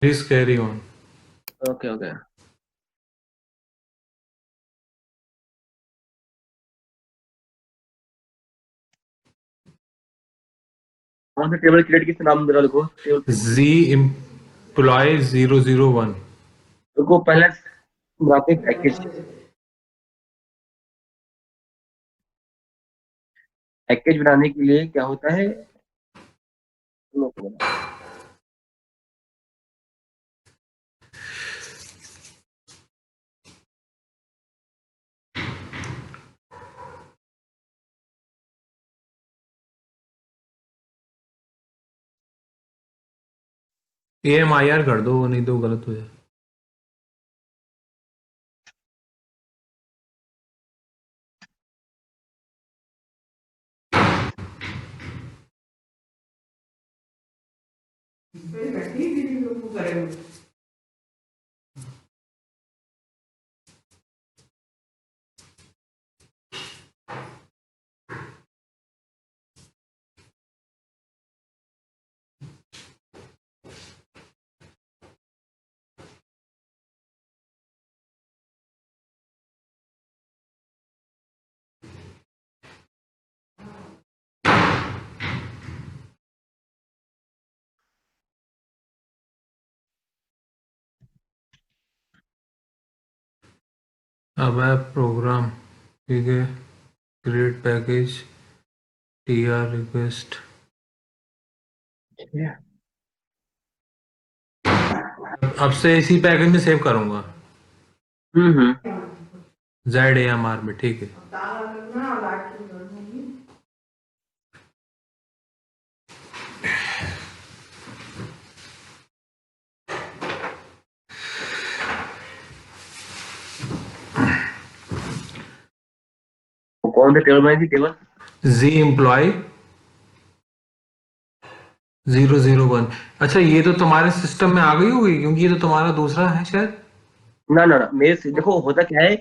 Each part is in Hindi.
Please carry on. Okay. कौन सा टेबल क्रिएट किसका नाम जरा लिखो टेबल पे। Z employee 001. रुको पहले बनाते हैं पैकेज। पैकेज बनाने के लिए क्या होता है। AMIR कर दो, नहीं तो गलत हो जाए। अब है प्रोग्राम, ठीक है। Create package, TR request. अब से इसी पैकेज में सेव करूंगा, ZAMR में, ठीक है। तो कौन सा टेबल बनाई थी टेबल। Z employee 001। अच्छा, ये तो तुम्हारे सिस्टम में आ गई होगी, क्योंकि ये तो तुम्हारा दूसरा है शायद। ना मेरे देखो होता क्या है,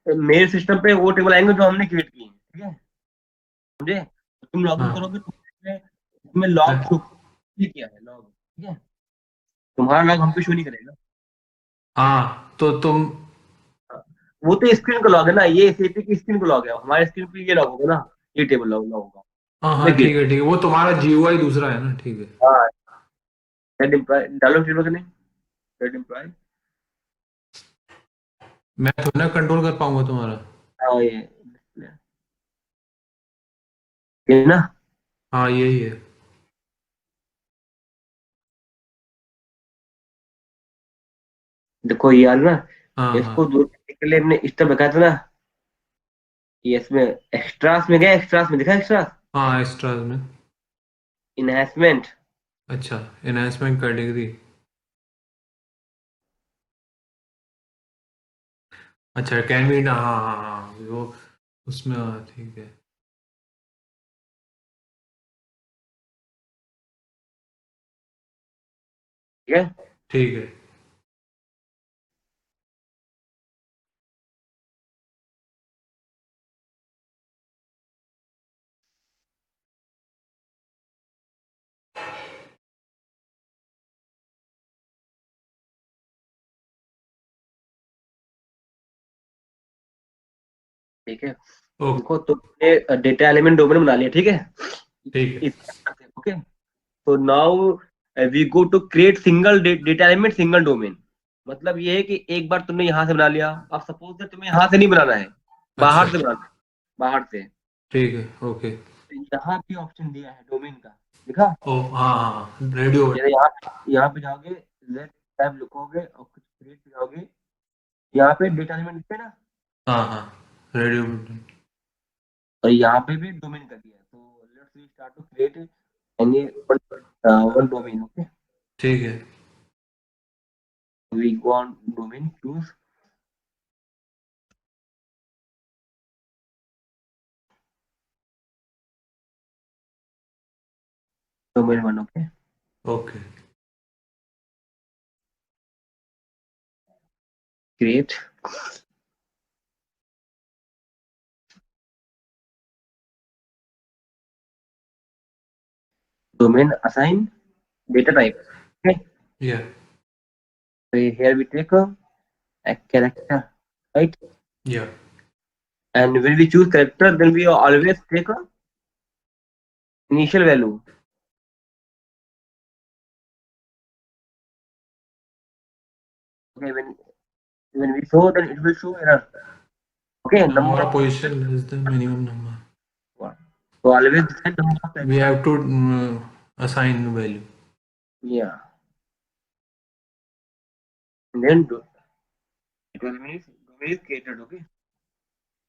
मेरे सिस्टम पे वो टेबल आएंगे जो हमने क्रिएट किए हैं, ठीक है समझे। तुम लॉगिन हाँ करोगे तो तुम्हें लॉग शो किया है लॉग, ठीक है। तुम्हारा लॉग हम पे शो नहीं करेगा। हाँ, तो तुम। वो तो स्क्रीन का लॉग है ना, ये एसएपी की स्क्रीन का लॉग है, हमारे स्क्रीन पे ये लॉग होगा ना, ये टेबल लॉग होगा। हाँ हाँ, देखिए ठीक है ठीक है, वो तुम्हारा GUI दूसरा है ना, ठीक है। हाँ हेड एम्प्लॉय डालो टेबल का नहीं, हेड एम्प्लॉय। मैं थोड़ा ना कंट्रोल कर पाऊंगा तुम्हारा। हाँ ये ना। हाँ, यही है। देखो ये यार ना, हाँ हाँ इसको दूर करने के लिए हमने स्टेप बताया था ना। ये इसमें एक्स्ट्रास में गया, एक्स्ट्रास में दिखा एक्स्ट्रास हाँ, एक्स्ट्राज में। इनहेंसमेंट। अच्छा, एनहांसमेंट कैटेगरी। अच्छा, कैन बी, हाँ हाँ हाँ हाँ, वो उसमें, हाँ, ठीक है। ठीक है ठीक है। ठीक है। ओके। देखो तो डेटा एलिमेंट डोमेन बना लिया, ठीक है। ठीक है। ओके तो now we go to create single data element single domain. मतलब ये है कि एक बार तुमने यहाँ से बना लिया, अब सपोज दैट तुम्हें यहाँ से नहीं बनाना है, अच्छा, बाहर से बनाना है, बाहर से। ठीक है। ओके। तो यहाँ पे ऑप्शन दिया है डोमेन का, दिखा। ओ हाँ हाँ हाँ, रेडियो। जैसे यहाँ पे जाओगे, लेट टैब लिखोगे और कुछ क्रिएट पे जाओगे, यहाँ पे डेटा एलिमेंट दिखते हैं ना, हाँ हाँ, रेडियो। और यहाँ पे भी डोमेन कर दिया है। तो let's we start to create any one domain. Okay ठीक है। We go on domain choose domain one. Okay okay. Create domain assign data type. Okay या So here we take a character, right? Yeah. And when we choose character, then we always take a initial value. Okay, when we show, then it will show error. Okay, number Number of of position less than minimum number. one. So always decide number of We character. have to assign value. Yeah. And then it will mean domain is created. Okay.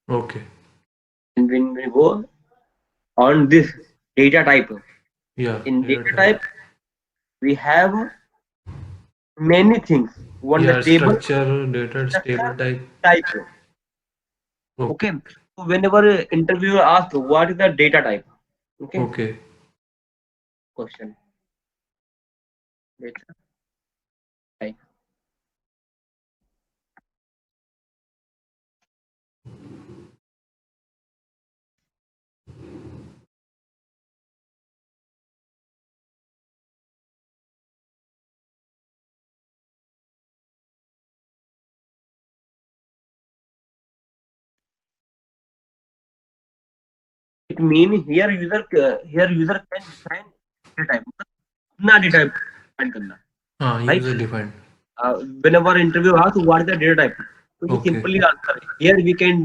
Okay. And when we go on this data type, Yeah. in Data data type. type we have many things. One the Yeah. table, Structure, data, structure, stable type. type. Okay. Okay. So whenever interviewer asks what is the data type, okay, Okay. question data type. It means here user can define data type. अपना data type define करना, right? User defined. Whenever interview asks what is the data type, so he Okay. simply answer. Here we can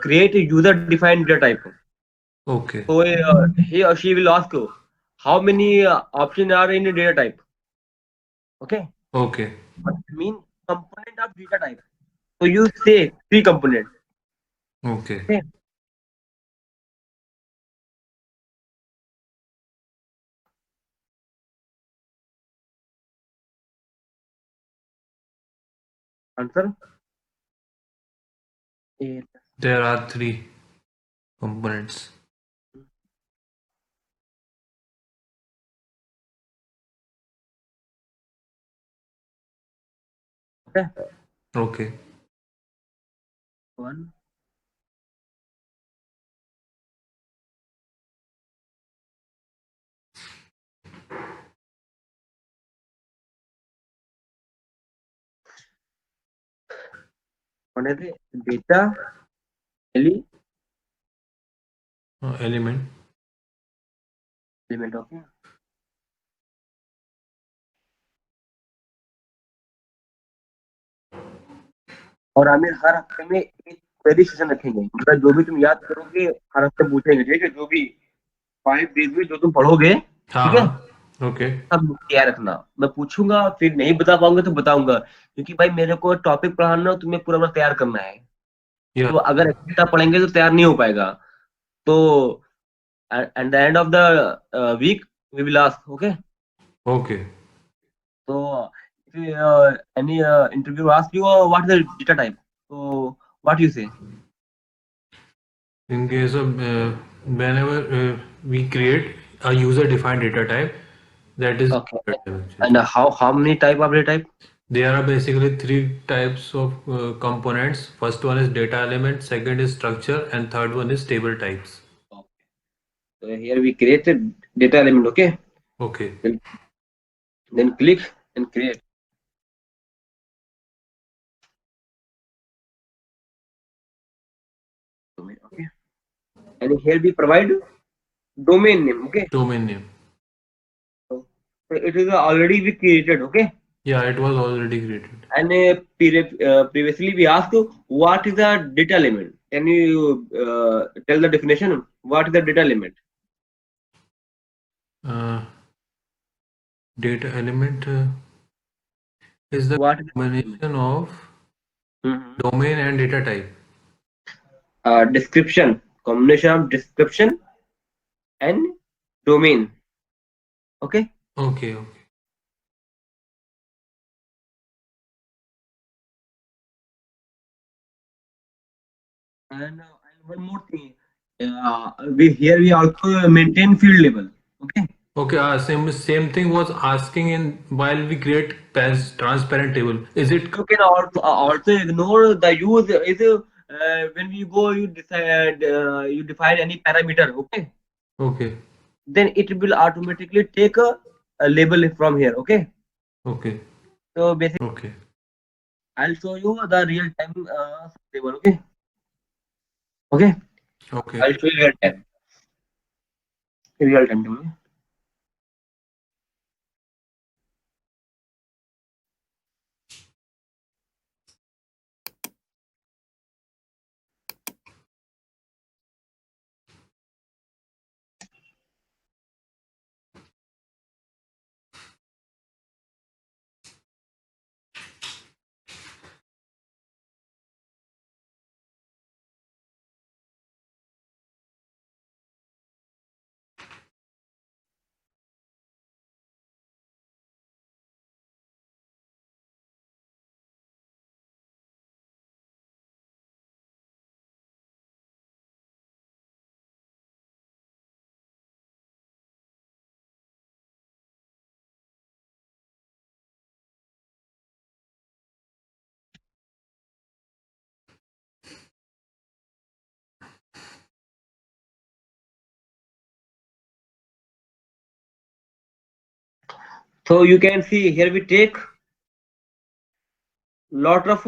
create a user defined data type. Okay. So he or she will ask you how many options are in the data type. Okay, Okay. what mean component of data type. So you say three components. Okay. Okay, answer. Eh, There are 3 components. Okay, Okay. one. One is the data element. Element. Okay. और आमिर हर हफ्ते में एक क्वेरी सेशन रखेंगे, मतलब जो भी तुम याद करोगे हर हफ्ते पूछेंगे, ठीक है? जो भी 5 days में जो तुम पढ़ोगे, हाँ ठीक है, हाँ. Okay. सब तैयार रखना। मैं पूछूंगा, फिर नहीं बता पाऊंगा तो बताऊंगा, क्योंकि भाई मेरे को टॉपिक पढ़ाना, तुम्हें पूरा पूरा तैयार करना है। Yeah. तो अगर एक हफ्ता पढ़ेंगे तो तैयार नहीं हो पाएगा। तो at the end of the week we will ask, okay? Okay. So if any interview asks you what is the data type, so what you say? In case of whenever we create a user-defined data type, that is Okay. data type And actually. how many type of data type? There are basically 3 types of components. First one is data element, second is structure, and third one is table types. Okay. So here we created data element, okay? Okay. Then click and create. Okay. And here we provide domain name, okay? Domain name. So it is already we created, okay? Yeah, it was already created. And previously we asked what is the data element. Can you tell the definition? What is the data element? Uh, Data element is the What is the combination of Mhm. domain and data type. Description, combination of description and domain, okay? Okay, okay. And one more thing, we also maintain field label, okay? Okay, same thing was asking in while we create transparent table. Is it You can also ignore the use is when you go, you decide you define any parameter, okay? okay? Then it will automatically take a label from here, okay? Okay, So basically okay. I'll show you the real time table. Okay. Okay. Okay. I'll show you real time. Real time table. So you can see here we take lot of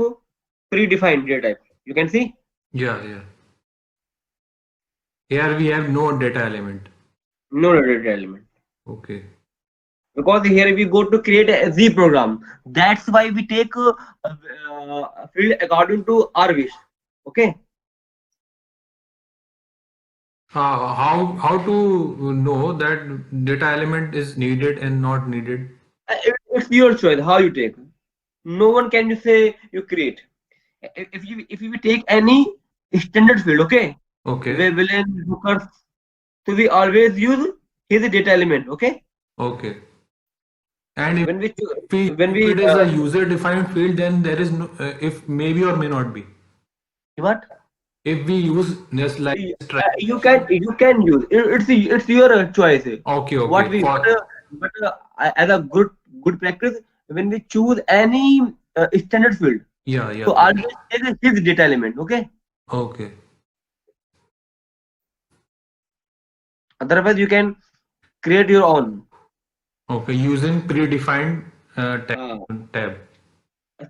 predefined data types. You can see Yeah, yeah. Here we have no data element. no data element. Okay. Because here we go to create a Z program. That's why we take field according to our wish. Okay. How to know that data element is needed and not needed? It's your choice how you take. No one can you say you create. If you take any standard field, okay, Okay. where villain hookers, so we always use his data element. Okay. Okay. And if When we we when if we it is a user defined field, then there is no if maybe or may not be. what If we use just like you can use it's your choice. okay, What okay. we For but as a good practice, when we choose any standard field, yeah, yeah, so yeah. always take his data element. Okay. Okay. Otherwise you can create your own. Okay. Using predefined uh, tab.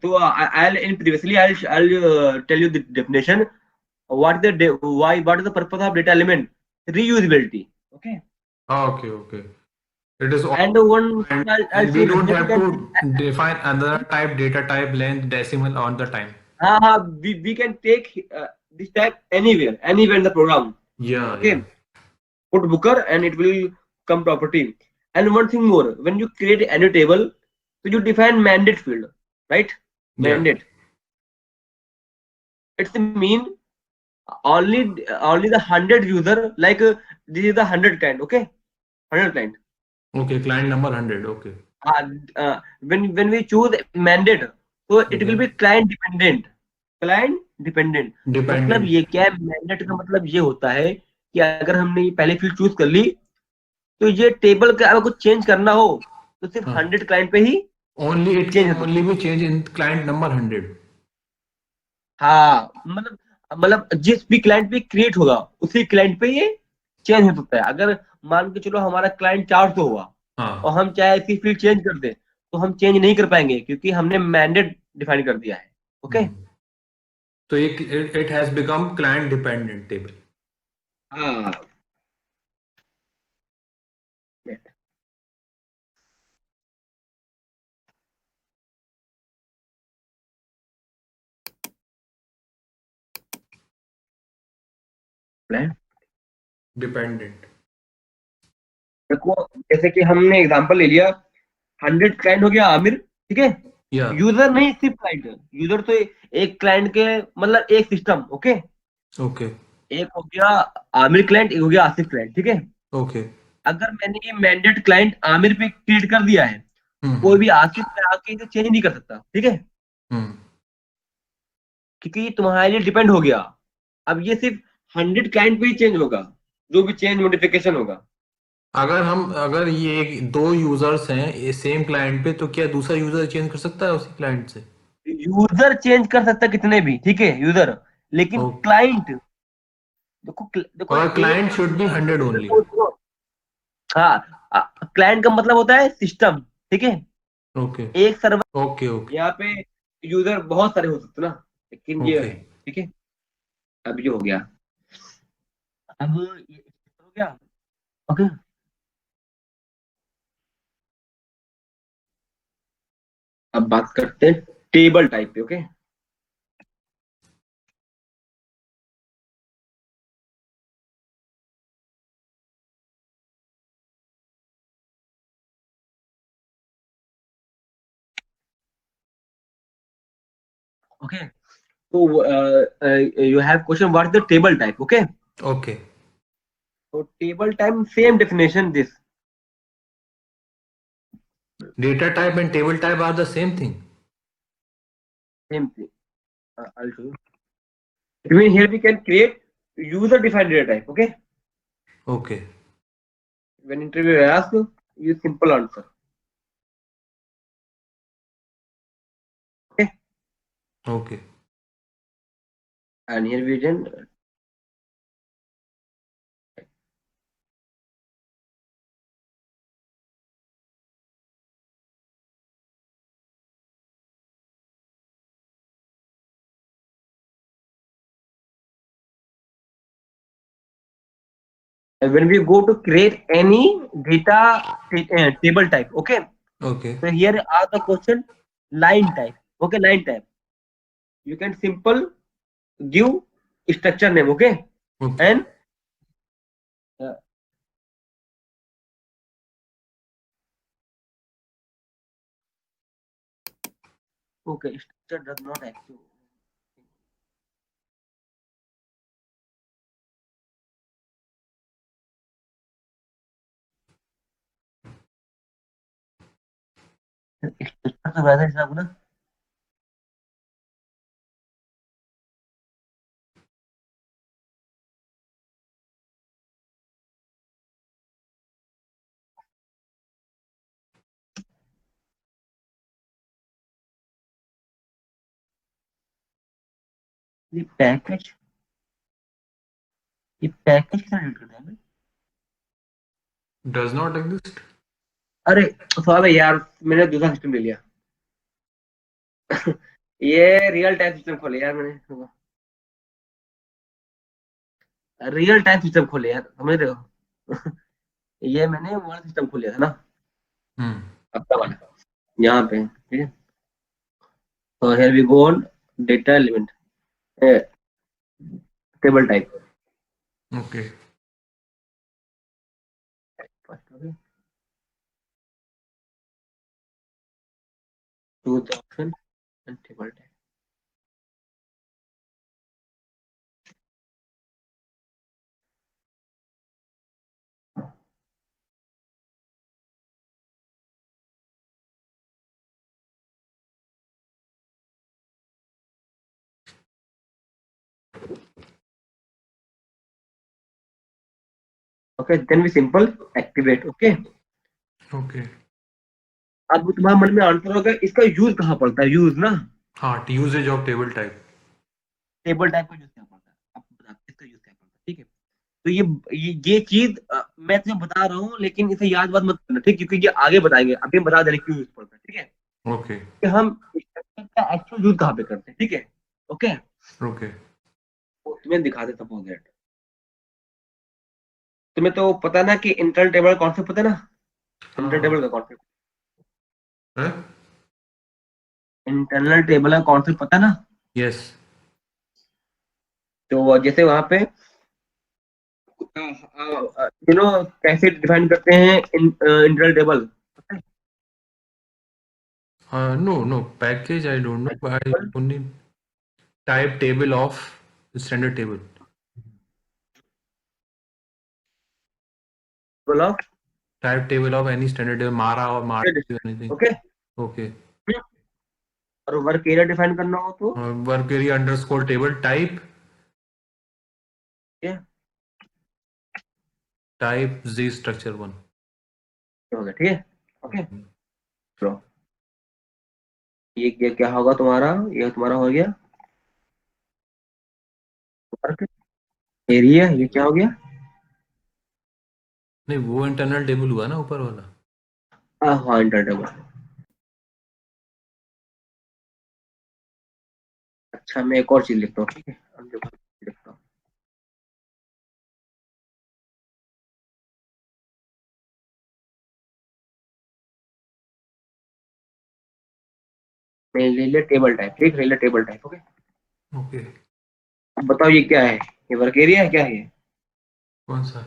so I'll in previously I'll tell you the definition. What is the purpose of data element? Reusability. Okay. Okay, okay. It is And auto one defined, thing I'll and show we you don't that you have can to define another type, data type, length, decimal on the time. we can take this type anywhere in the program. Yeah, Okay. yeah, Put booker and it will come property. And one thing more, when you create any table, so you define mandate field, right? yeah. Mandate. It's mean only the 100 user, like this is the 100 client. Okay. 100 client. Okay, client number 100. Okay. When we choose mandate, so it will Okay. be client dependent. मतलब Dependent. ये क्या है, mandate का मतलब ये होता है कि अगर हमने ये पहले फील्ड चूज कर ली, तो ये टेबल का अगर कुछ चेंज करना हो तो सिर्फ हाँ. 100 क्लाइंट पे ही Only it चेंज can हो सकता only be changed in client number 100. है। हाँ, मतलब जिस भी क्लाइंट पे क्रिएट होगा उसी क्लाइंट पे ये चेंज हो सकता है। अगर मान के चलो हमारा क्लाइंट 400 हुआ और हाँ. हम चाहे इसकी फील्ड चेंज कर दे, तो हम चेंज नहीं कर पाएंगे क्योंकि हमने मैंडेट डिफाइन कर दिया है। Okay. So it has become client dependent table. हाँ। Plan Dependent. देखो, जैसे कि हमने एग्जांपल ले लिया, 100 क्लाइंट हो गया आमिर, ठीक है। Yeah. यूजर नहीं, सिर्फ क्लाइंट। यूजर तो एक क्लाइंट के मतलब एक सिस्टम। ओके। Okay. एक हो गया आमिर क्लाइंट, एक हो गया आसिफ क्लाइंट, ठीक है। Okay. अगर मैंने ये मैंडेट क्लाइंट आमिर पे क्रिएट कर दिया है, कोई भी आसिफ पे आके इसे चेंज नहीं कर सकता, ठीक है, क्योंकि ये तुम्हारे लिए डिपेंड हो गया। अब ये सिर्फ 100 क्लाइंट पे ही चेंज होगा, जो भी चेंज मॉडिफिकेशन होगा। अगर ये दो यूजर्स हैं ये सेम क्लाइंट पे, तो क्या दूसरा यूजर चेंज कर सकता है उसी क्लाइंट से? यूजर चेंज कर सकता है कितने भी, ठीक है, यूजर, लेकिन ओके. क्लाइंट, देखो और एक क्लाइंट शुड बी 100 ओनली. देखो, हाँ, क्लाइंट का मतलब होता है सिस्टम, ठीक है। ओके. एक सर्वर ओके. ओके. यहाँ पे यूजर बहुत सारे हो सकते हैं ना, लेकिन ये ओके है। ठीक है, अब ये हो गया। अब ये हो गया। ओके, अब बात करते हैं टेबल टाइप पे। ओके, ओके, तो you have question what is the table type. Okay, okay तो table type same definition this. data type and table type are the same thing. Same thing, I'll show you. It means here we can create user defined data type. Okay, Okay when interviewer asks, you simple answer. Okay, okay and here we can, when we go to create any data table type. Okay, okay so here are the question line type. Okay, line type. You can simple give structure name. Okay, okay and uh, okay, structure does not actually. Structure तो वैसा हिसाब ना। ये पैकेज, ये पैकेज क्या यूज करते हैं? does not exist. अरे स्वाद है यार, मैंने दूसरा सिस्टम ले लिया। ये रियल टाइम सिस्टम खोले यार मैंने, रियल टाइम सिस्टम खोले यार, समझ रहे हो? ये मैंने वर्ड सिस्टम खोल लिया था ना, Hmm. अपना वाला, यहाँ पे। ठीक है, तो here we go on data element table type. Okay choose the option and table type. Okay, then we simple activate. Okay, okay अब तुम्हारे मन में आंसर होगा इसका यूज कहाँ पड़ता है, यूज ना, हाँ usage of table type. Table type का यूज क्या पड़ता है, आपको बता इसका यूज क्या पड़ता है। ठीक है, तो ये चीज मैं तुम्हें बता रहा हूँ, लेकिन इसे याद बात मत करना, ठीक, क्योंकि ये आगे बताएंगे, अभी हम बता देंगे क्यों यूज पड़ता है। ठीक है, Okay कि हम स्ट्रक्चर का एक्चुअल यूज कहाँ पे करते हैं। ठीक है, ओके, okay तो तुम्हें दिखा देता हूँ दैट। तुम्हें तो पता है ना कि इंटरनल टेबल का कॉन्सेप्ट पता है ना, इंटरनल हाँ टेबल का कॉन्सेप्ट, हाँ इंटरनल टेबल का कॉन्सेप्ट पता है ना। yes तो जैसे वहां पे कैसे डिफाइन करते हैं internal table, no package I don't know but I only type table of standard table. Table of, Type table of any standard table Mara or Mara or anything. Okay, Okay और वर्क एरिया डिफाइन करना हो तो work area underscore table type ये type z structure one. हो गया। ठीक है, ओके, चलो, ये क्या होगा तुम्हारा, ये तुम्हारा हो गया वर्क एरिया, ये क्या हो गया, नहीं वो इंटरनल टेबल हुआ ना ऊपर वाला. हाँ इंटरनल टेबल। अच्छा मैं एक और चीज लिखता हूँ, ठीक है, अब देखो लिखता हूँ। मैं ले लिया टेबल टाइप, ठीक, ले लिया टेबल टाइप। Okay, okay. अब बताओ ये क्या है, ये वर्क एरिया है क्या है ये? कौन सा?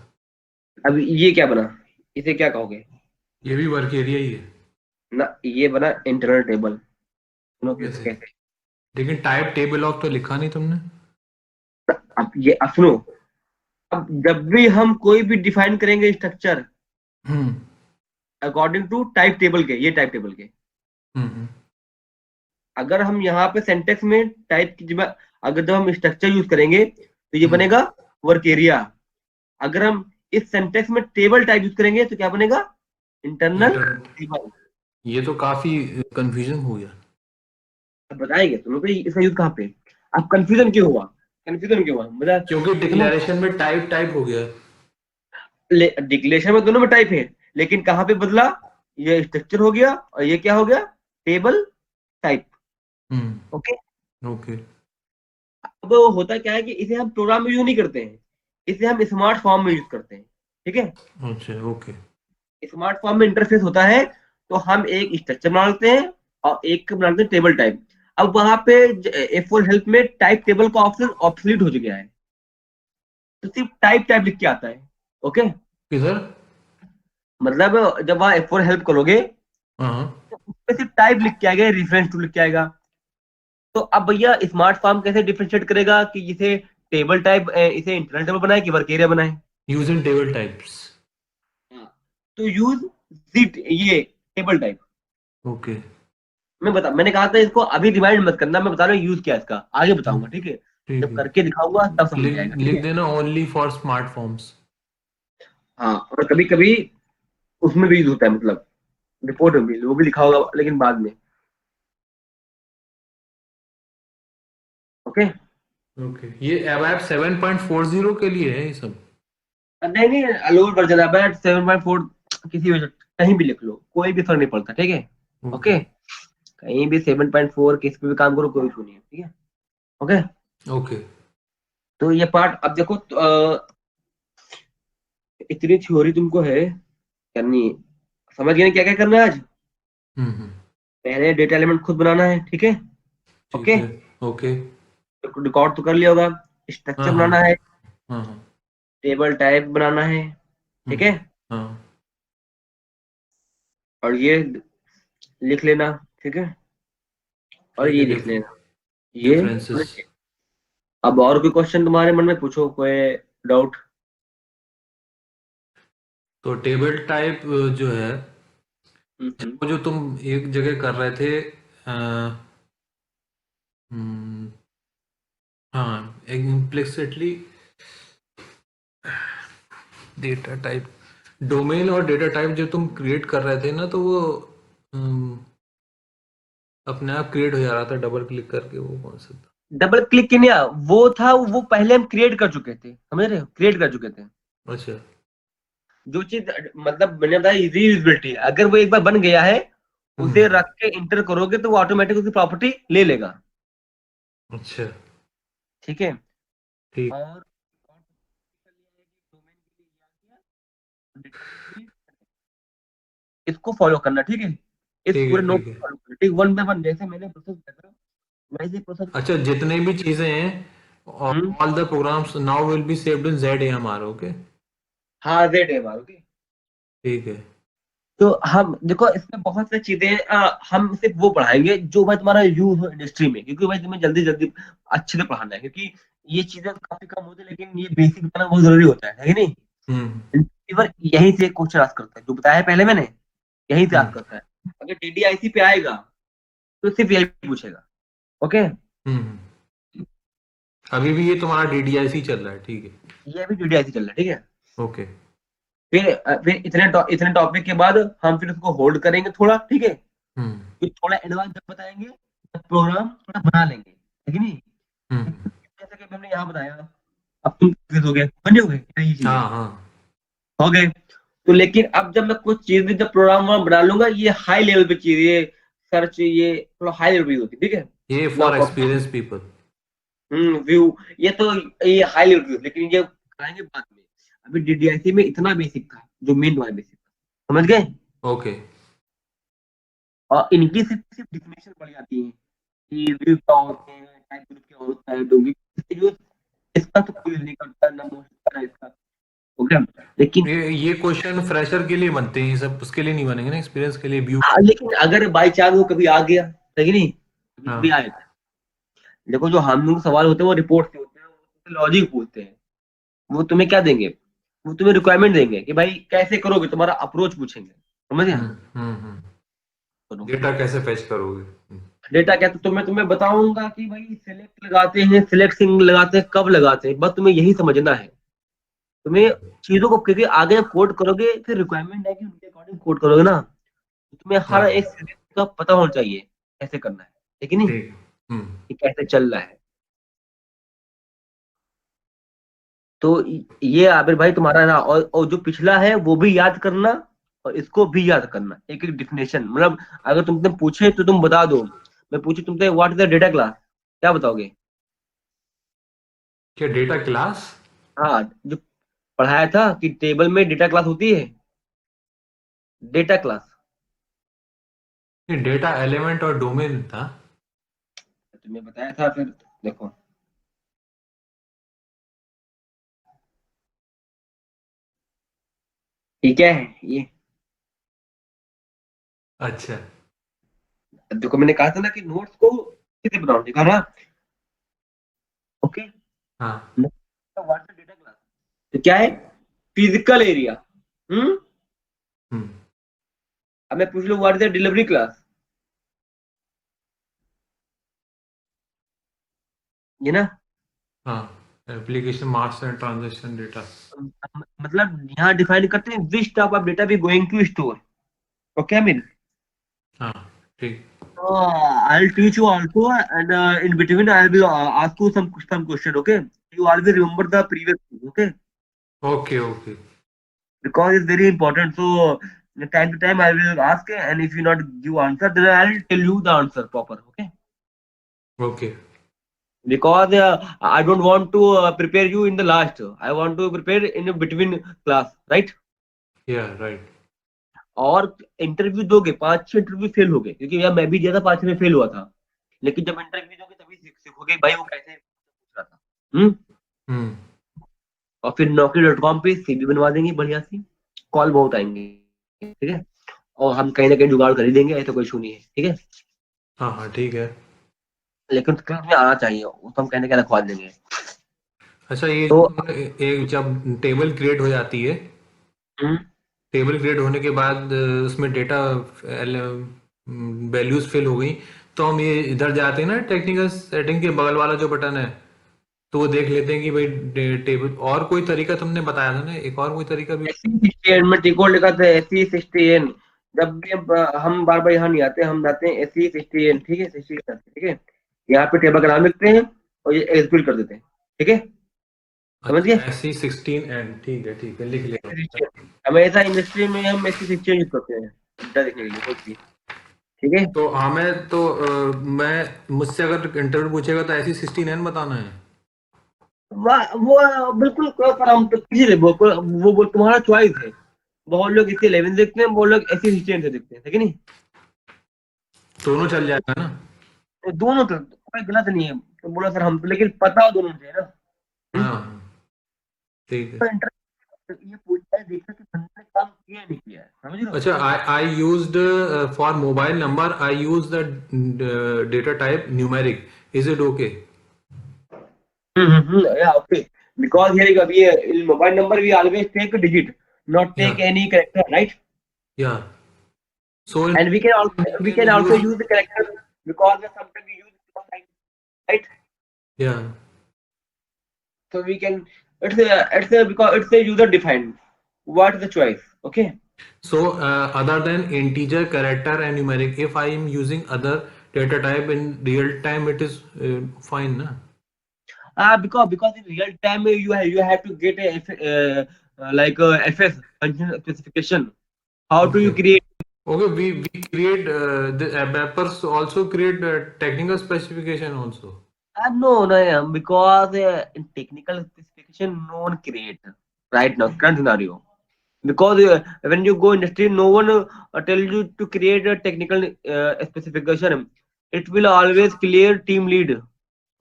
अब ये क्या बना, इसे क्या कहोगे? ये भी वर्क एरिया ही है। ना, ये बना इंटरनल टेबल। सुनो कैसे? कैसे। लेकिन टाइप टेबल ऑफ तो लिखा नहीं तुमने। अब ये अब सुनो, अब जब भी हम कोई भी डिफाइन करेंगे structure hmm according to type table के, ये टाइप टेबल के, हम्म अगर हम यहाँ पे सेंटेक्स में टाइप की जगह अगर जब हम स्ट्रक्चर यूज करेंगे तो ये हम्म। बनेगा वर्क एरिया। अगर हम इस सेंटेक्स में टेबल टाइप यूज करेंगे तो क्या बनेगा? Internal inter table. ये तो काफी कंफ्यूजन हो गया। अब बताएंगे तुम लोग इसका यूज कहाँ पे। अब कंफ्यूजन क्यों हुआ, कंफ्यूजन क्यों हुआ बता। क्योंकि सुनो, डिक्लेरेशन में टाइप टाइप हो गया। डिक्लेरेशन में दोनों में टाइप है, लेकिन कहाँ पे बदला? ये स्ट्रक्चर हो गया और ये क्या हो गया? Table type. ओके। ओके। अब होता क्या है कि इसे हम प्रोग्राम में यूज नहीं करते हैं, इसे हम स्मार्ट फॉर्म में यूज करते हैं, ठीक है। अच्छा। ओके। स्मार्ट फॉर्म में इंटरफेस होता है, तो हम एक स्ट्रक्चर बना लेते हैं और एक बना लेते हैं टेबल टाइप। अब वहां पे F4 हेल्प में टाइप टेबल का ऑप्शन ऑब्सोलीट हो गया है, तो सिर्फ टाइप टाइप लिख के आता है। ओके, किधर? मतलब जब वहां F4 हेल्प करोगे हाँ। तो उसमें सिर्फ टाइप लिख के आएगा, रेफरेंस टू लिख के आएगा। तो अब भैया स्मार्ट फॉर्म कैसे डिफरेंशिएट करेगा कि इसे टेबल टाइप, इसे इंटरनल टेबल बनाए कि वर्क एरिया बनाए? Using table types. तो यूज जीट ये टेबल टाइप। ओके। मैंने कहा था इसको अभी रिमाइंड मत करना, मैं बता रहा हूँ यूज क्या है इसका, आगे बताऊंगा, ठीक है। ठीक जब है। करके दिखाऊंगा तब समझ में आएगा, लिख ठीक लिख है। देना ओनली फॉर स्मार्टफॉन्स। हाँ, और कभी कभी उसमें भी यूज होता है, मतलब रिपोर्ट में भी वो भी लिखा होगा लेकिन बाद में। ओके। ओके। ये एवैप 7.40 के लिए है ये सब। नहीं नहीं, लोअर वर्जन है, बैट 7.4 किसी भी कहीं भी लिख लो, कोई भी फर्क नहीं पड़ता, ठीक है। ओके। ओके, कहीं भी 7.4 किस पे भी काम करो, कोई इशू नहीं है, ठीक है। Okay, okay. तो ये पार्ट अब देखो, इतनी थ्योरी तुमको है करनी है, समझ गए ना क्या क्या करना है आज? हम्म। पहले डेटा एलिमेंट खुद बनाना है, ठीक है। ठीक ओके, है। ओके। रिकॉर्ड तो कर लिया होगा, हाँ स्ट्रक्चर हाँ बनाना है, हाँ हाँ। टेबल टाइप बनाना है, ठीक है, हाँ। और ये लिख लेना, ठीक है, और ठीक ये है। लिख लेना, ये डिफरेंसेस। अब और कोई क्वेश्चन तुम्हारे मन में पूछो, कोई डाउट? तो टेबल टाइप जो है, हम्म। वो जो तुम एक जगह कर रहे थे, अ, हम्म, हाँ, इम्प्लिसिटली डेटा टाइप, डोमेन और डेटा टाइप जो तुम क्रिएट कर रहे थे ना, तो वो अम, अपने आप क्रिएट हो जा रहा था डबल क्लिक करके। वो कौन सा था? डबल क्लिक किया वो था, वो पहले हम क्रिएट कर चुके थे, समझ रहे हो, क्रिएट कर चुके थे। अच्छा। जो चीज मतलब मैंने बताया रीयूजेबिलिटी, अगर वो एक बार बन गया है, उसे हम्म। रख के इंटर करोगे तो वो ऑटोमेटिक उसकी प्रॉपर्टी ले लेगा, अच्छा। ठीक है। ठीक। और इसको फॉलो करना, ठीक है, इस ठीक है। पूरे नोट ठीक को है। फॉलो करना, ठीक, वन बाय वन जैसे मैंने प्रोसेस किया था वैसे प्रोसेस को अच्छा, follow जितने भी चीजें हैं, hmm. All the programs now will be saved in ZAMR। Okay. हाँ, जेड है हमारा, ओके। ठीक है। तो हम देखो इसमें बहुत सारी चीजें हम सिर्फ वो पढ़ाएंगे जो भाई तुम्हारा यूज हो इंडस्ट्री में, क्योंकि भाई तुम्हें जल्दी जल्दी अच्छे से पढ़ाना है, क्योंकि ये चीजें काफी कम होती है, लेकिन ये बेसिक बताना बहुत जरूरी होता है कि नहीं? हम्म रिसीवर यहीं से क्वेश्चन आस्क करता है, जो बताया है पहले मैंने, यहीं से आस्क हम्म करता है। अगर डीडीआईसी पे आएगा तो सिर्फ यही पूछेगा। ओके, हम्म। अभी भी ये तुम्हारा DDIC चल रहा है? ठीक है। ये अभी डीडीआईसी चल रहा है, ठीक है। ओके। फिर इतने टॉपिक के बाद हम फिर उसको होल्ड करेंगे थोड़ा, ठीक है। हम्म फिर थोड़ा एडवांस जब बताएंगे तब प्रोग्राम थोड़ा बना लेंगे, है कि नहीं? हम्म। जैसे कि हमने यहाँ बताया, अब तुम confuse हो गए, बने हो गए यही चीजें हाँ हाँ। हो गए। तो लेकिन अब जब मैं कुछ चीजें जब प्रोग्राम वहाँ बना लूंगा, ये हाई लेवल पे चीज, ये सर्च, ये थोड़ा हाई लेवल पे होती है, ठीक है। ये ना फॉर एक्सपीरियंस पीपल। व्यू, ये हाई लेवल व्यू, लेकिन ये कराएंगे बाद में। अभी डीडीआईसी में इतना बेसिक था, जो मेन वाला बेसिक था, समझ गए। ओके। और इनकी सिर्फ डिफिनेशन बढ़ जाती है कि व्यू क्या होते हैं, टाइप ग्रुप क्या होता है, डोमेन इसका तो कोई नहीं करता ना, मोशन का इसका, ओके। लेकिन ये क्वेश्चन फ्रेशर के लिए बनते हैं, ये सब उसके लिए नहीं बनेंगे ना, एक्सपीरियंस के लिए व्यू। लेकिन अगर बाई चांस वो कभी आ गया, सही नहीं, कभी हाँ। कभी आए, देखो जो हम लोग सवाल होते हैं वो रिपोर्ट से होते हैं, वो लॉजिक पूछते हैं। वो तुम्हें क्या देंगे, वो तुम्हें रिक्वायरमेंट देंगे कि भाई कैसे करोगे, तुम्हारा अप्रोच पूछेंगे, समझ गया। डेटा कैसे फेच करोगे? डेटा क्या, तो तुम्हें बताऊंगा कि भाई सिलेक्ट लगाते हैं, सिलेक्टिंग लगाते हैं, कब लगाते हैं, बस तुम्हें यही समझना है। तुम्हें चीजों को, क्योंकि आगे जब कोड करोगे फिर रिक्वायरमेंट है कि उनके अकॉर्डिंग कोड करोगे ना, तो तुम्हें हर हाँ एक सिलेक्ट का पता होना चाहिए कैसे करना है, ठीक है नहीं, ठीक। कि कैसे चल रहा है। तो ये आबिर भाई तुम्हारा ना, और जो पिछला है वो भी याद करना, और इसको भी याद करना, एक एक डिफिनेशन, मतलब अगर तुमसे पूछे तो तुम बता दो। मैं पूछू तुमसे what is the data class, क्या बताओगे। क्या डेटा क्लास? हाँ, जो पढ़ाया था कि टेबल में डेटा क्लास होती है, डेटा क्लास। ये डेटा एलिमेंट और डोमेन था। तुम्हें बताया था, फिर देखो ये क्या है ये। अच्छा। देखो मैंने कहा था ना कि नोट्स को कैसे बनाओ, देखा ना, ओके। हाँ। व्हाट इज डेटा क्लास, तो क्या है, फिजिकल एरिया। हम्म हम्म। अब मैं पूछ लूं what is the delivery class, ये ना। हाँ, application master and transaction data. मतलब यहाँ डिफाइन करते हैं which type of data we going to store, okay. I mean हाँ ठीक। I'll teach you also, and in between I'll be ask you some question, okay. You always remember the previous thing, okay, okay okay because it's very important. So time to time I will ask, and if you not give answer, then I'll tell you the answer proper, okay. Okay. Because I don't want to prepare you in the last, I want to prepare in between class, right. या राइट। और इंटरव्यू दोगे, 5-6 इंटरव्यू फेल हो गए, क्योंकि यार मैं भी दिया था, 5 में फेल हुआ था, लेकिन जब इंटरव्यू दोगे तभी सीखोगे भाई वो कैसे पूछ रहा था। हम्म। और फिर Naukri.com पे सीवी बनवा देंगे बढ़िया सी, कॉल बहुत आएंगे, ठीक है। और हम कहीं ना कहीं जुगाड़ कर ही देंगे, ऐसा कोई इशू नहीं है, ठीक है। हाँ हाँ ठीक है। लेकिन स्किल्स में आना चाहिए, वो तो हम कहीं ना कहीं रखवा देंगे। अच्छा, ये जो तो तुमने एक जब टेबल क्रिएट हो जाती है, हम्म, टेबल क्रिएट होने के बाद उसमें डेटा वैल्यूज फिल हो गई, तो हम ये इधर जाते हैं ना, टेक्निकल सेटिंग के बगल वाला जो बटन है, तो वो देख लेते हैं कि भाई टेबल, और कोई तरीका तुमने बताया था ना, एक और कोई तरीका भी। SE 61 में टिको लिखा था, SE 61। जब भी हम बार बार यहाँ नहीं आते, हम जाते हैं SE 61, ठीक है, 60, ठीक है। यहाँ पे टेबल का नाम लिखते हैं और ये एग्जीक्यूट कर देते हैं, ठीक है, समझ गए। अच्छा, SE 16N, ठीक है, लिख लिया। हमेशा इंडस्ट्री में हम SE 61 यूज करते हैं डेटा देखने के लिए, कुछ भी, ठीक है। तो हमें तो मैं मुझसे अगर इंटरव्यू पूछेगा तो SE 16N बताना है। वो बिल्कुल पर हम तो किसी वो तुम्हारा चॉइस है। बहुत लोग इसे 11 देखते हैं, बहुत लोग SE 61 से देखते हैं, ठीक है नहीं। दोनों चल जाएगा ना? तो दोनों तो कोई गलत नहीं है, तो बोला सर हम तो, लेकिन पता हो दोनों से है ना। हाँ ठीक है। तो इंटरेस्ट ये पूछता है, देखता है कि बंदे ने काम किया नहीं किया है, समझ रहे हो। अच्छा, I used for mobile number, I use the data type numeric. Is it okay? या ओके, बिकॉज here अभी in mobile number we always take a digit, not Yeah, take any character, right. yeah. So in And we we can can also use, use the character, because sometimes we use it sign, right. yeah. So we can, it's a because it's a user defined, what is the choice, okay. So other than integer, character, and numeric, if I am using other data type in real time, it is fine, na? Because in real time you have to get like a FS function specification. How do you Okay. create? Okay, we create the mappers also create technical specification also. No, because in technical specification, no one create right now, current scenario. Because when you go industry, no one tell you to create a technical specification. It will always clear team lead.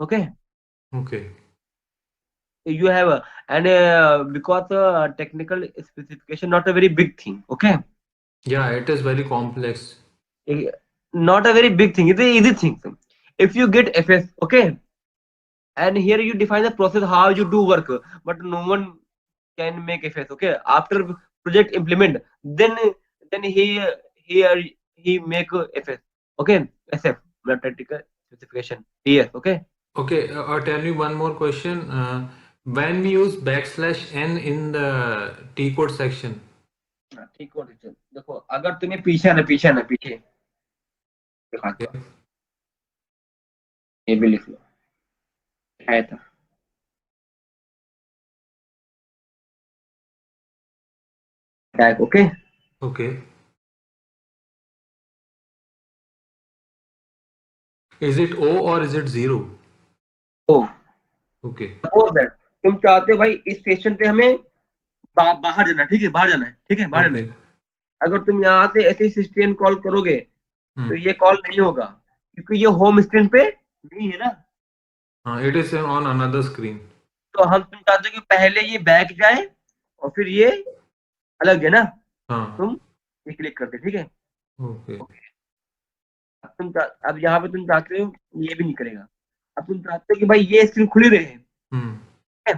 Okay, Okay. you have and because technical specification not a very big thing. Okay, Yeah, it is very complex. Eh, not a very big thing. It's a easy thing. If you get FS, okay, and here you define the process how you do work, but no one can make FS. Okay, after project implement, then he make FS. Okay, SF, not technical specification. Yes, okay. Okay, I'll tell you one more question. When we use backslash n in the T code section, हाँ, ठीक हो रही है। देखो अगर तुम्हें पीछे दिखाता हूँ, okay, ये भी लिख लो, है था tag. Okay, okay, is it O or is it zero? तो Okay, सपोज दैट तुम चाहते हो भाई इस स्टेशन पे हमें बाहर जाना है, ठीक है, बाहर जाना है, ठीक है, बाहर जाना है। okay, अगर तुम यहाँ से ऐसे सिस्टम कॉल करोगे hmm. तो ये कॉल नहीं होगा, क्योंकि ये होम स्क्रीन पे नहीं है ना। It is on another screen. तो हम तुम चाहते हो कि पहले ये बैक जाए और फिर ये अलग है ना, हाँ, तुम ये क्लिक करते, ठीक है। okay, अब यहाँ पे तुम चाहते हो ये भी नहीं करेगा। अब तुम चाहते हो कि भाई ये स्क्रीन खुली रहे, ठीक hmm. है?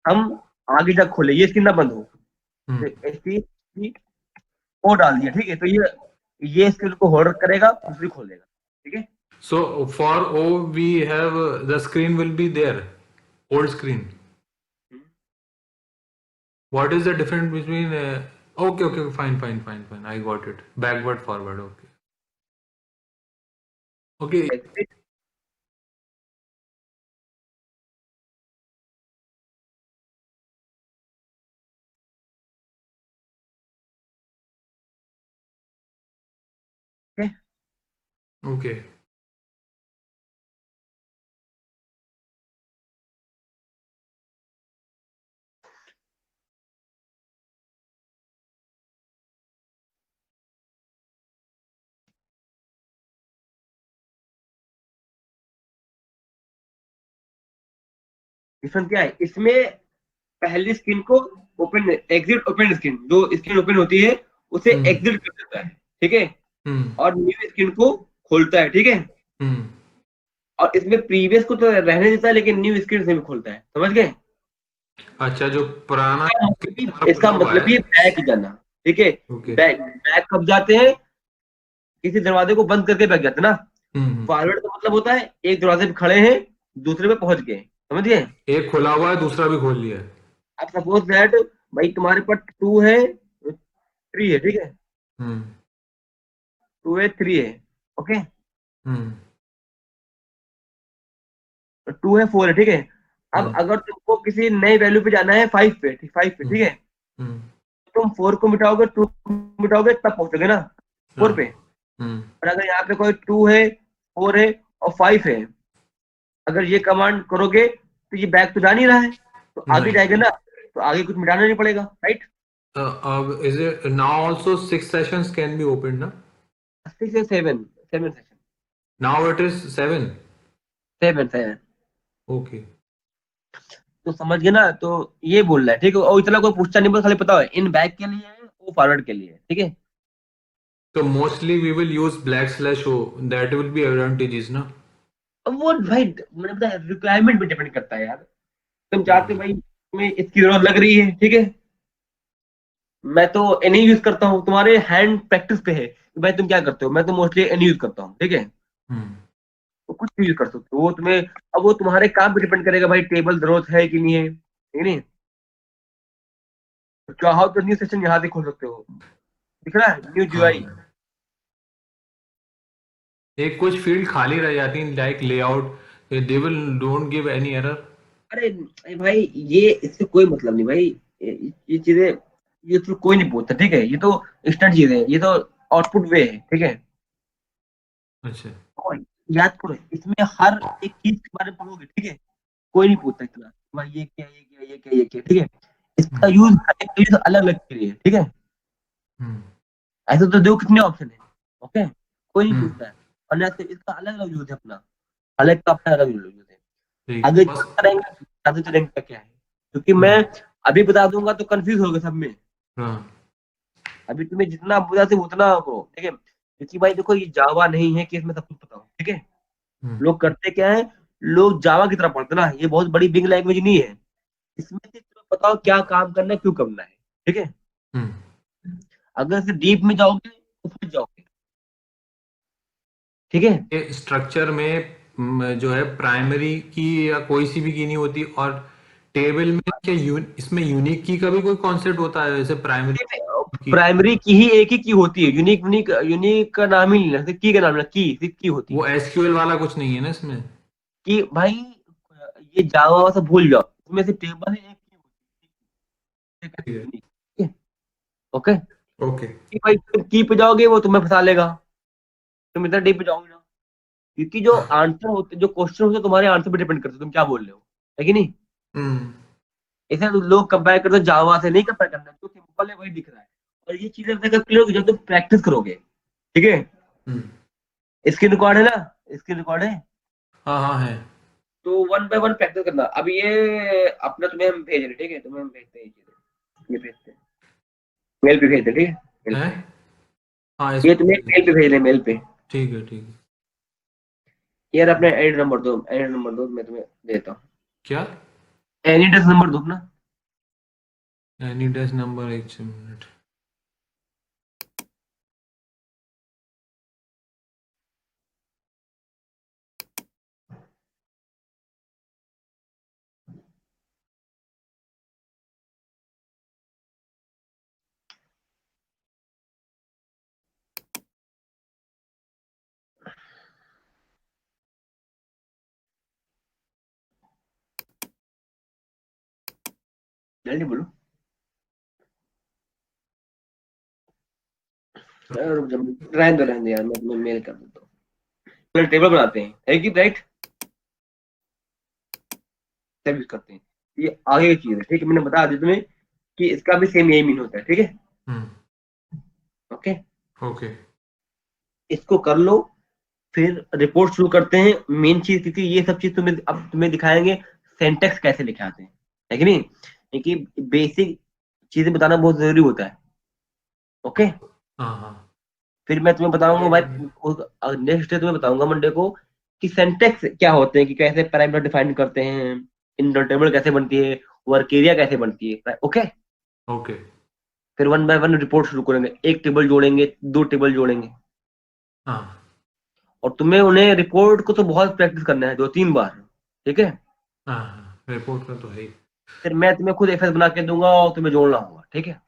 हम आगे तक खोले, ये स्क्रीन ना बंद हो, Hmm. तो ऐसी ओ डाल दिया, ठीक है। तो ये स्क्रीन को होल्ड करेगा, दूसरी खोल देगा, ठीक है। So for O, we have the screen will be there, old screen. What is the difference between? Okay, okay, fine, fine, fine, fine. I got it. Backward, forward. Okay, okay, Exit, ठीक है। okay. डिफरेंस क्या है इसमें? पहली स्क्रीन को ओपन, एग्जिट ओपन स्क्रीन, जो स्क्रीन ओपन होती है उसे Hmm. एग्जिट कर देता है, ठीक है, Hmm. और न्यू स्क्रीन को खोलता है, ठीक है। Hmm. और इसमें प्रीवियस को तो रहने देता है, लेकिन न्यू स्क्रीन से भी खोलता है, समझ गए? अच्छा, जो पुराना हमारा इसका खुला हुआ मतलब है। ये बैक जाना, ठीक है। ओके। बैक कब जाते हैं? किसी दरवाजे को बंद करके बैक जाते हैं ना। हम्म। फॉरवर्ड का मतलब होता है एक दरवाजे पे खड़े हैं, दूसरे पे पहुंच गए, समझ गए? एक खुला हुआ है, दूसरा भी खोल लिया है। अब सपोज दैट भाई तुम्हारे पास 2 है, 3 है, ठीक है, हम्म। 2 है, 3 है, ओके, हम्म। 2 है, 4 है, ठीक है। अब हम्म। अगर तुमको किसी नई वैल्यू पे जाना है 5 पे, ठीक, 5 पे, ठीक है, हम्म। तुम 4 को मिटाओगे, 2 को मिटाओगे, तब पहुंचोगे ना हाँ। 4 पे। हम्म। और अगर यहाँ पे कोई 2 है, 4 है और 5 है, अगर ये कमांड करोगे तो ये बैक तो जा नहीं रहा है, तो आगे नहीं। जाएगा ना, तो आगे कुछ मिटाना नहीं पड़ेगा, राइट। अब is it now also 6 sessions can be open ना? 6 से 7, 7 session, now it is 7। 7 7। Okay. तो समझ गए ना, तो ये बोल रहा है, ठीक है। और इतना कोई पूछता नहीं, बस खाली पता है इन बैक के लिए है, वो फॉरवर्ड के लिए है, ठीक है। तो mostly we will use black slash o, that will be advantages ना? अब वो भाई मैंने बताया रिक्वायरमेंट पे डिपेंड करता है यार। तुम चाहते हो हम्म। भाई तुम्हें इसकी जरूरत लग रही है, ठीक है, मैं तो एनी यूज करता हूँ, तुम्हारे हैंड प्रैक्टिस पे है कि भाई तुम क्या करते हो। मैं तो मोस्टली एनी यूज करता हूँ, ठीक है। हम्म। तो कुछ भी यूज कर सकते हो, वो तुम्हें, अब वो तुम्हारे काम पे डिपेंड करेगा भाई टेबल जरूरत है कि नहीं है, ठीक नहीं। तो चाहो तो न्यू सेशन यहाँ से खोल सकते हो, दिख रहा है न्यू जीयूआई। हाँ, एक कुछ फील्ड खाली रह जाती है like layout, they will don't give any error. अरे भाई ये इससे कोई मतलब नहीं भाई, ये चीजें, ये तो कोई नहीं पूछता, ठीक है, ये तो इंस्टेंट चीज है, ये तो आउटपुट वे है, ठीक है। अच्छा। याद करो, इसमें हर एक चीज के बारे में पढ़ोगे, ठीक है, कोई नहीं पूछता इतना भाई ये क्या ये क्या ये क्या ये क्या, ठीक है, इसका यूज अलग अलग के लिए, ठीक है, हम्म, ऐसे तो देखो कितने ऑप्शन है, ओके, कोई नहीं हम्म, पूछता है, और ऐसे इसका अलग अलग यूज है अपना, अलग का अपना अलग यूज है। ठीक आगे बस। चलते चलेंगे का क्या है, क्योंकि मैं हम्म, अभी बता दूंगा तो कंफ्यूज होगे सब में, हाँ, अभी तुम्हें जितना बता सकते उतना करो, ठीक है, क्योंकि भाई देखो ये जावा नहीं है कि इसमें सब कुछ पता हो, ठीक है, हम्म, लोग करते क्या है, लोग जावा की तरफ पढ़ते ना, ये बहुत बड़ी बिग लैंग्वेज नहीं है, इसमें से तुम्हें बताओ क्या काम करना है, क्यों करना है, ठीक है, हम्म। अगर से डीप में जाओगे तो फंस जाओगे, ठीक है, ये स्ट्रक्चर में जो है प्राइमरी की या कोई सी भी की नहीं होती, और टेबल में क्या इसमें यूनिक की का भी कोई कॉन्सेप्ट होता है जैसे प्राइमरी की? प्राइमरी की ही एक ही की होती है, यूनिक यूनिक यूनिक का नाम ही नहीं लेना, की का नाम लेना, की सिर्फ की होती वो है, एसक्यूएल वाला कुछ नहीं है ना इसमें? कि भाई ये जावा से भूल जाओ, इसमें से टेबल है एक की ठीक है। होती है, ओके, ओके। कि भाई तुम की पे जाओगे वो तुम्हें फंसा लेगा, तुम इतना डीप पे जाओगे ना, क्योंकि जो आंसर होते जो क्वेश्चन होते हैं, तुम्हारे आंसर पे डिपेंड करते हैं तुम क्या बोल रहे हो, है कि नहीं, हम्म, ऐसे लोग कंपेयर करते हैं, जावा से नहीं कंपेयर करना, जो सिंपल है वही दिख रहा है, और ये चीजें क्लियर होगी जब तुम प्रैक्टिस करोगे, ठीक है, हम्म, स्क्रीन रिकॉर्ड है ना, स्क्रीन रिकॉर्ड है, हाँ हाँ है। तो वन बाय वन प्रैक्टिस करना, अब ये अपना तुम्हें हम भेज रहे, ठीक है, तुम्हें हम भेजते हैं ये चीजें, ये भेजते हैं, मेल पे भेजते हैं, ठीक है, मेल है, पे, हाँ ये इसको तुम्हें मेल पे भेज रहे हैं, मेल पे, ठीक है, ठीक है। यार अपने एडिट नंबर दो, एडिट नंबर दो, मैं तुम्हें देता हूँ, क्या? एडिट नंबर दो ना, एनी डैश नंबर, एक मिनट। जल्दी बोलो, रुक जाओ, रहने दो यार, मैं तुम्हें मेल कर देता हूँ, पहले टेबल बनाते हैं, है कि राइट, तब यूज करते हैं, ये आगे की चीज है, ठीक है, मैंने बता दिया तुम्हें कि इसका भी सेम यही मीन होता है, ठीक है, हम्म, ओके, ओके। इसको कर लो, फिर रिपोर्ट शुरू करते हैं, मेन चीज, क्योंकि ये सब चीज तुम्हें अब तुम्हें दिखाएंगे सेंटेक्स कैसे लिखे आते हैं, है कि नहीं, क्योंकि बेसिक चीजें बताना बहुत जरूरी होता है, ओके, हाँ हाँ। फिर मैं तुम्हें बताऊंगा भाई, नेक्स्ट डे तुम्हें बताऊंगा मंडे को कि सेंटेक्स क्या होते हैं, कि कैसे पैरामीटर डिफाइन करते हैं, इंटर टेबल कैसे बनती है, वर्क एरिया कैसे बनती है, ओके, ओके। फिर वन बाय वन रिपोर्ट शुरू करेंगे, एक टेबल जोड़ेंगे, दो टेबल जोड़ेंगे, हाँ और तुम्हें उन्हें रिपोर्ट को तो बहुत प्रैक्टिस करना है, 2-3 बार, ठीक है, हाँ हाँ, रिपोर्ट का तो है ही। फिर मैं तुम्हें खुद एफएस बना के दूंगा और तुम्हें जोड़ना होगा, ठीक है,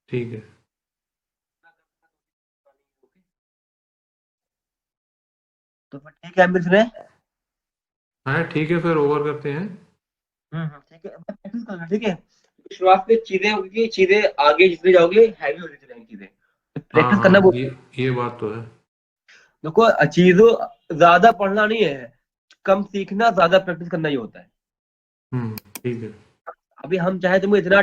ठीक है। तो फिर ठीक है अमित ने, हाँ ठीक है, फिर ओवर करते हैं। ठीक है, अब प्रैक्टिस करना, ठीक है, शुरुआत में चीजें होगी, चीजें आगे जितने जाओगे हैवी होती जाएंगी चीजें, तो हाँ प्रैक्टिस करना हाँ, बहुत, ये बात तो है। देखो चीजों ज्यादा पढ़ना नहीं है, कम सीखना, ज्यादा प्रैक्टिस करना ही होता है, ठीक है। अभी हम चाहे तुम्हें इतना